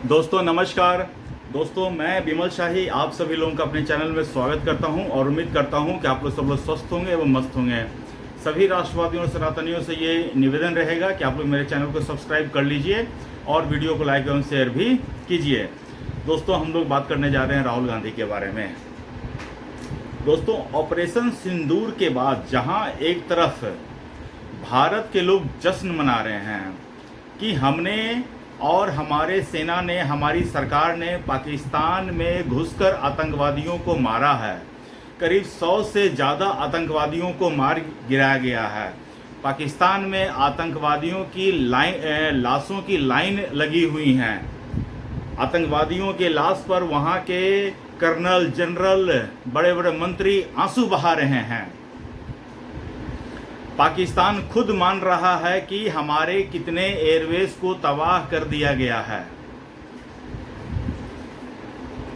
दोस्तों नमस्कार। दोस्तों मैं विमल शाही आप सभी लोगों का अपने चैनल में स्वागत करता हूं और उम्मीद करता हूं कि आप लोग सब लोग स्वस्थ होंगे एवं मस्त होंगे। सभी राष्ट्रवादियों और सनातनियों से ये निवेदन रहेगा कि आप लोग मेरे चैनल को सब्सक्राइब कर लीजिए और वीडियो को लाइक एवं शेयर भी कीजिए। दोस्तों हम लोग बात करने जा रहे हैं राहुल गांधी के बारे में। दोस्तों ऑपरेशन सिंदूर के बाद जहां एक तरफ भारत के लोग जश्न मना रहे हैं कि हमने और हमारे सेना ने, हमारी सरकार ने पाकिस्तान में घुसकर आतंकवादियों को मारा है। करीब 100 से ज़्यादा आतंकवादियों को मार गिराया गया है। पाकिस्तान में आतंकवादियों की लाशों की लाइन लगी हुई हैं। आतंकवादियों के लाश पर वहाँ के कर्नल, जनरल, बड़े बड़े मंत्री आंसू बहा रहे हैं। पाकिस्तान खुद मान रहा है कि हमारे कितने एयरवेज को तबाह कर दिया गया है।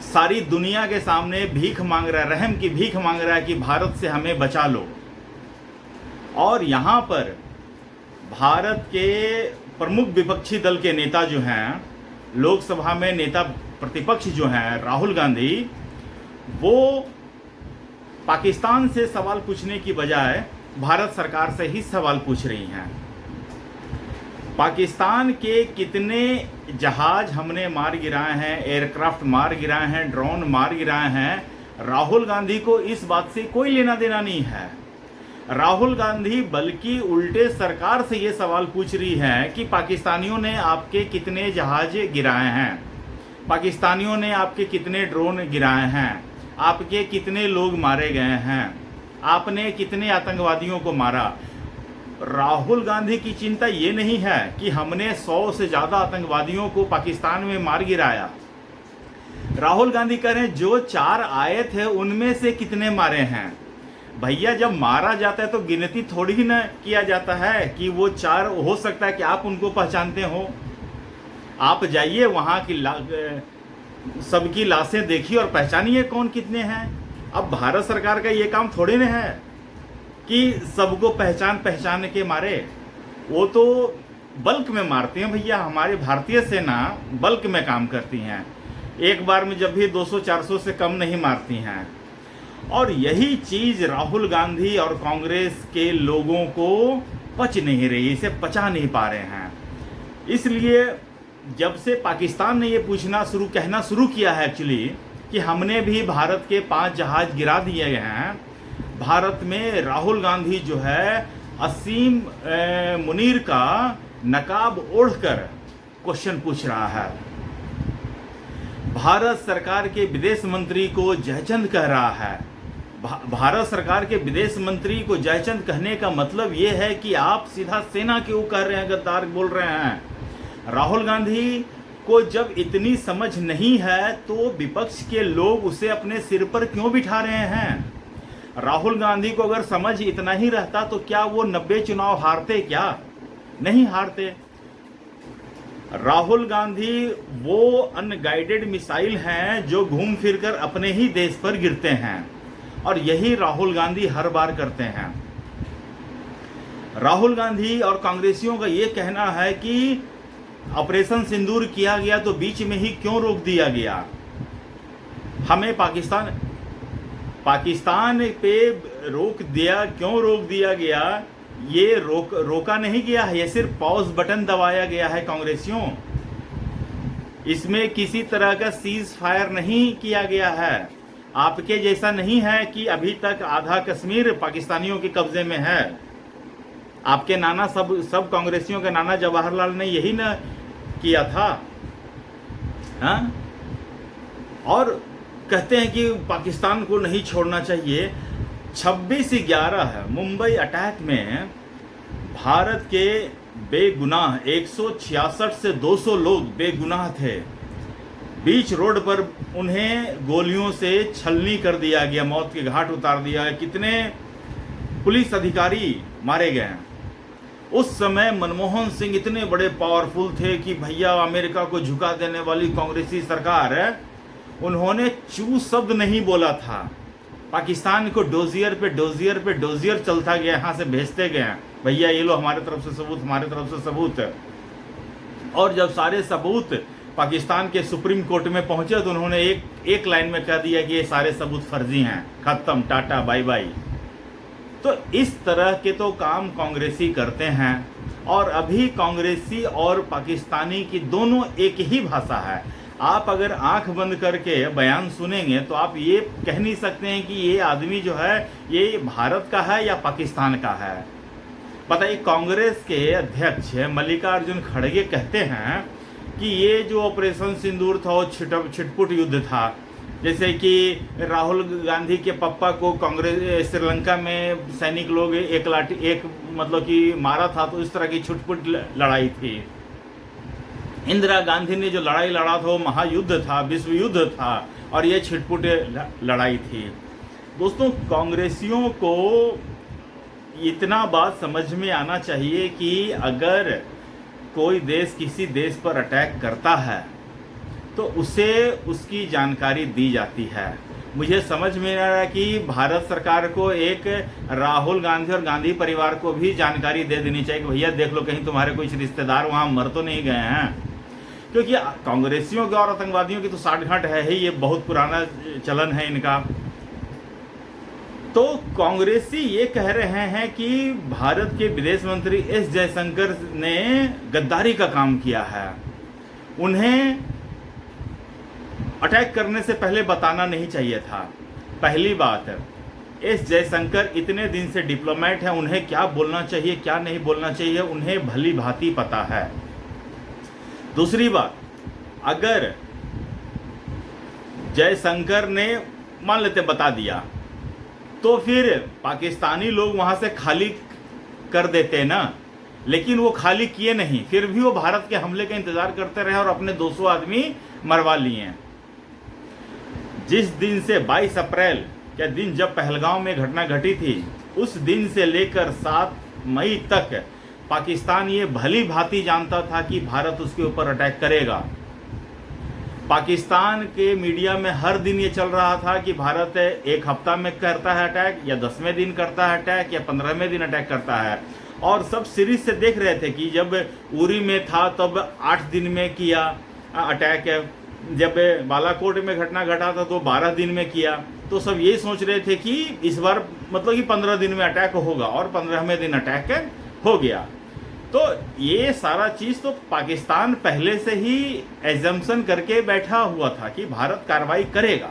सारी दुनिया के सामने भीख मांग रहा है, रहम की भीख मांग रहा है कि भारत से हमें बचा लो। और यहाँ पर भारत के प्रमुख विपक्षी दल के नेता जो हैं, लोकसभा में नेता प्रतिपक्ष जो हैं राहुल गांधी, वो पाकिस्तान से सवाल पूछने की बजाय भारत सरकार से ही सवाल पूछ रही हैं। पाकिस्तान के कितने जहाज हमने मार गिराए हैं, एयरक्राफ्ट मार गिराए हैं, ड्रोन मार गिराए हैं, राहुल गांधी को इस बात से कोई लेना देना नहीं है। राहुल गांधी बल्कि उल्टे सरकार से ये सवाल पूछ रही है कि पाकिस्तानियों ने आपके कितने जहाज गिराए हैं, पाकिस्तानियों ने आपके कितने ड्रोन गिराए हैं, आपके कितने लोग मारे गए हैं, आपने कितने आतंकवादियों को मारा। राहुल गांधी की चिंता ये नहीं है कि हमने 100 से ज़्यादा आतंकवादियों को पाकिस्तान में मार गिराया। राहुल गांधी कह रहे हैं जो 4 आए थे उनमें से कितने मारे हैं। भैया जब मारा जाता है तो गिनती थोड़ी ही न किया जाता है कि वो 4 हो सकता है कि आप उनको पहचानते हो। आप जाइए वहाँ की सबकी लाशें देखिए और पहचानिए कौन कितने हैं। अब भारत सरकार का ये काम थोड़े न है कि सबको पहचान के मारे। वो तो बल्क में मारते हैं भैया। हमारे भारतीय सेना बल्क में काम करती हैं, एक बार में जब भी 200-400 से कम नहीं मारती हैं। और यही चीज़ राहुल गांधी और कांग्रेस के लोगों को पच नहीं रही, इसे पचा नहीं पा रहे हैं। इसलिए जब से पाकिस्तान ने ये कहना शुरू किया है एक्चुअली कि हमने भी भारत के 5 जहाज गिरा दिए गए हैं, भारत में राहुल गांधी जो है असीम मुनीर का नकाब ओढ़कर क्वेश्चन पूछ रहा है। भारत सरकार के विदेश मंत्री को जयचंद कह रहा है। भारत सरकार के विदेश मंत्री को जयचंद कहने का मतलब ये है कि आप सीधा सेना क्यों कह रहे हैं, गद्दार बोल रहे हैं। राहुल गांधी को जब इतनी समझ नहीं है तो विपक्ष के लोग उसे अपने सिर पर क्यों बिठा रहे हैं। राहुल गांधी को अगर समझ इतना ही रहता तो क्या वो 90 चुनाव हारते? क्या नहीं हारते। राहुल गांधी वो अनगाइडेड मिसाइल हैं जो घूम फिरकर अपने ही देश पर गिरते हैं, और यही राहुल गांधी हर बार करते हैं। राहुल गांधी और कांग्रेसियों का ये कहना है कि ऑपरेशन सिंदूर किया गया तो बीच में ही क्यों रोक दिया गया। हमें पाकिस्तान पे क्यों रोक दिया गया। ये रोका नहीं गया है, ये सिर्फ पॉज बटन दबाया गया है कांग्रेसियों। इसमें किसी तरह का सीज फायर नहीं किया गया है। आपके जैसा नहीं है कि अभी तक आधा कश्मीर पाकिस्तानियों के कब्जे में है। आपके नाना सब कांग्रेसियों के नाना जवाहरलाल ने यही न किया था। हाँ? और कहते हैं कि पाकिस्तान को नहीं छोड़ना चाहिए। 26/11 मुंबई अटैक में भारत के बेगुनाह 166 से 200 लोग बेगुनाह थे। बीच रोड पर उन्हें गोलियों से छलनी कर दिया गया, मौत के घाट उतार दिया गया। कितने पुलिस अधिकारी मारे गए हैं। उस समय मनमोहन सिंह इतने बड़े पावरफुल थे कि भैया अमेरिका को झुका देने वाली कांग्रेसी सरकार है, उन्होंने चू शब्द नहीं बोला था। पाकिस्तान को डोजियर पे डोजियर चलता गया, यहाँ से भेजते गए भैया ये लो हमारे तरफ से सबूत, हमारे तरफ से सबूत। और जब सारे सबूत पाकिस्तान के सुप्रीम कोर्ट में पहुंचे तो उन्होंने एक लाइन में कह दिया कि ये सारे सबूत फर्जी हैं, खत्म, टाटा बाय बाय। तो इस तरह के तो काम कांग्रेसी करते हैं, और अभी कांग्रेसी और पाकिस्तानी की दोनों एक ही भाषा है। आप अगर आंख बंद करके बयान सुनेंगे तो आप ये कह नहीं सकते हैं कि ये आदमी जो है ये भारत का है या पाकिस्तान का है। बताइए, कांग्रेस के अध्यक्ष मल्लिकार्जुन खड़गे कहते हैं कि ये जो ऑपरेशन सिंदूर था वो छिटपुट युद्ध था, जैसे कि राहुल गांधी के पप्पा को कांग्रेस श्रीलंका में सैनिक लोग एक मतलब कि मारा था, तो इस तरह की छुटपुट लड़ाई थी। इंदिरा गांधी ने जो लड़ाई लड़ा था वो महायुद्ध था, विश्व युद्ध था, और ये छिटपुट लड़ाई थी। दोस्तों, कांग्रेसियों को इतना बात समझ में आना चाहिए कि अगर कोई देश किसी देश पर अटैक करता है तो उसे उसकी जानकारी दी जाती है। मुझे समझ में आ रहा है कि भारत सरकार को एक राहुल गांधी और गांधी परिवार को भी जानकारी दे देनी चाहिए कि भैया देख लो कहीं तुम्हारे कुछ रिश्तेदार वहाँ मर तो नहीं गए हैं, क्योंकि कांग्रेसियों के और आतंकवादियों की तो साठगांठ है ही, ये बहुत पुराना चलन है इनका। तो कांग्रेसी ये कह रहे हैं कि भारत के विदेश मंत्री एस जयशंकर ने गद्दारी का काम किया है, उन्हें अटैक करने से पहले बताना नहीं चाहिए था। पहली बात, एस जयशंकर इतने दिन से डिप्लोमेट हैं, उन्हें क्या बोलना चाहिए क्या नहीं बोलना चाहिए उन्हें भली भांति पता है। दूसरी बात, अगर जयशंकर ने मान लेते बता दिया तो फिर पाकिस्तानी लोग वहां से खाली कर देते ना, लेकिन वो खाली किए नहीं, फिर भी वो भारत के हमले का इंतजार करते रहे और अपने 200 आदमी मरवा लिए। जिस दिन से 22 अप्रैल के दिन जब पहलगांव में घटना घटी थी, उस दिन से लेकर 7 मई तक पाकिस्तान ये भली भांति जानता था कि भारत उसके ऊपर अटैक करेगा। पाकिस्तान के मीडिया में हर दिन ये चल रहा था कि भारत एक हफ्ता में करता है अटैक, या 10वें दिन करता है अटैक, या 15वें दिन अटैक करता है, और सब सीरीज से देख रहे थे कि जब उरी में था तब 8 दिन में किया अटैक, जब बालाकोट में घटना घटा था तो 12 दिन में किया। तो सब यही सोच रहे थे कि इस बार मतलब कि 15 दिन में अटैक होगा, और 15वें दिन अटैक हो गया। तो ये सारा चीज़ तो पाकिस्तान पहले से ही एजम्पशन करके बैठा हुआ था कि भारत कार्रवाई करेगा,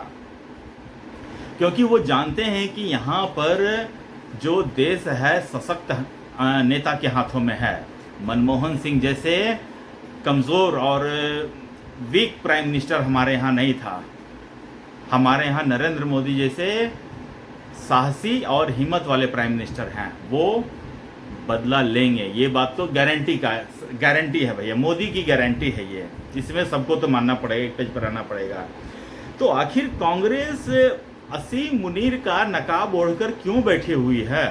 क्योंकि वो जानते हैं कि यहाँ पर जो देश है सशक्त नेता के हाथों में है। मनमोहन सिंह जैसे कमज़ोर और वीक प्राइम मिनिस्टर हमारे यहाँ नहीं था। हमारे यहाँ नरेंद्र मोदी जैसे साहसी और हिम्मत वाले प्राइम मिनिस्टर हैं, वो बदला लेंगे। ये बात तो गारंटी है भैया, मोदी की गारंटी है ये, इसमें सबको तो मानना पड़ेगा, एक पेज पर आना पड़ेगा। तो आखिर कांग्रेस असीम मुनीर का नकाब ओढ़कर क्यों बैठी हुई है?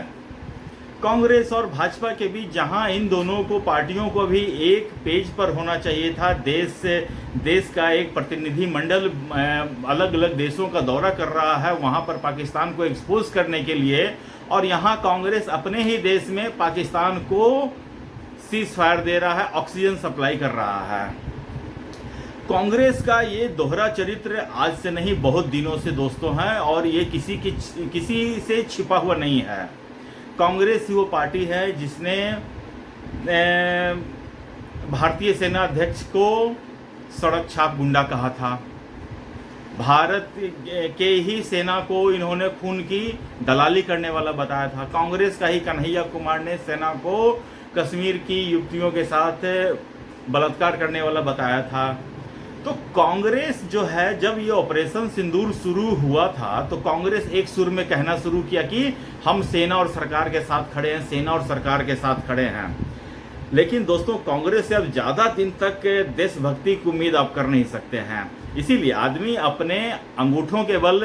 कांग्रेस और भाजपा के बीच जहां इन दोनों को पार्टियों को भी एक पेज पर होना चाहिए था, देश का एक प्रतिनिधि मंडल अलग अलग देशों का दौरा कर रहा है वहां पर पाकिस्तान को एक्सपोज करने के लिए, और यहां कांग्रेस अपने ही देश में पाकिस्तान को सीज फायर दे रहा है, ऑक्सीजन सप्लाई कर रहा है। कांग्रेस का ये दोहरा चरित्र आज से नहीं बहुत दिनों से दोस्तों है, और ये किसी से छिपा हुआ नहीं है। कांग्रेस ही वो पार्टी है जिसने भारतीय सेना अध्यक्ष को सड़क छाप गुंडा कहा था। भारत के ही सेना को इन्होंने खून की दलाली करने वाला बताया था। कांग्रेस का ही कन्हैया कुमार ने सेना को कश्मीर की युवतियों के साथ बलात्कार करने वाला बताया था। तो कांग्रेस जो है, जब ये ऑपरेशन सिंदूर शुरू हुआ था तो कांग्रेस एक सुर में कहना शुरू किया कि हम सेना और सरकार के साथ खड़े हैं, सेना और सरकार के साथ खड़े हैं। लेकिन दोस्तों, कांग्रेस से अब ज़्यादा दिन तक देशभक्ति की उम्मीद आप कर नहीं सकते हैं। इसीलिए आदमी अपने अंगूठों के बल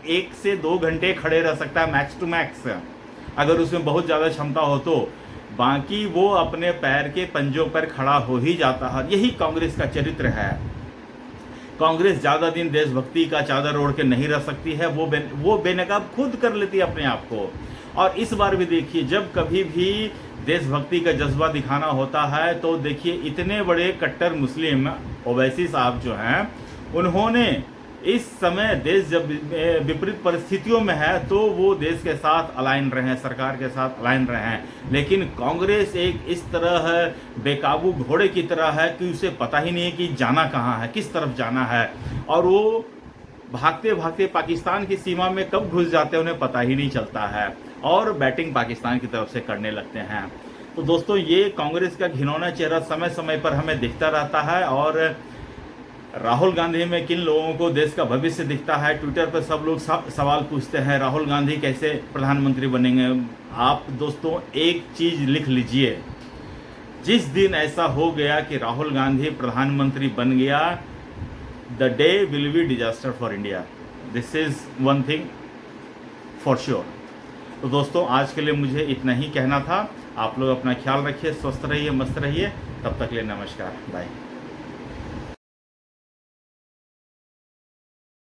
1 से 2 घंटे खड़े रह सकता है मैक्स टू मैक्स, अगर उसमें बहुत ज़्यादा क्षमता हो तो। बाकी वो अपने पैर के पंजों पर खड़ा हो ही जाता है। यही कांग्रेस का चरित्र है। कांग्रेस ज़्यादा दिन देशभक्ति का चादर ओढ़ के नहीं रह सकती है, वो बेनकाब खुद कर लेती है अपने आप को। और इस बार भी देखिए, जब कभी भी देशभक्ति का जज्बा दिखाना होता है तो देखिए इतने बड़े कट्टर मुस्लिम ओवैसी साहब जो हैं उन्होंने इस समय देश जब विपरीत परिस्थितियों में है तो वो देश के साथ अलाइन रहे हैं, सरकार के साथ अलाइन रहे हैं। लेकिन कांग्रेस एक इस तरह बेकाबू घोड़े की तरह है कि उसे पता ही नहीं है कि जाना कहाँ है, किस तरफ जाना है, और वो भागते भागते पाकिस्तान की सीमा में कब घुस जाते हैं उन्हें पता ही नहीं चलता है और बैटिंग पाकिस्तान की तरफ से करने लगते हैं। तो दोस्तों ये कांग्रेस का घिनौना चेहरा समय समय पर हमें दिखता रहता है। और राहुल गांधी में किन लोगों को देश का भविष्य दिखता है, ट्विटर पर सब लोग सवाल पूछते हैं राहुल गांधी कैसे प्रधानमंत्री बनेंगे। आप दोस्तों एक चीज़ लिख लीजिए, जिस दिन ऐसा हो गया कि राहुल गांधी प्रधानमंत्री बन गया, the day will be disaster for India. This is one thing for sure. तो दोस्तों आज के लिए मुझे इतना ही कहना था। आप लोग अपना ख्याल रखिए, स्वस्थ रहिए, मस्त रहिए। तब तक के लिए नमस्कार, बाय।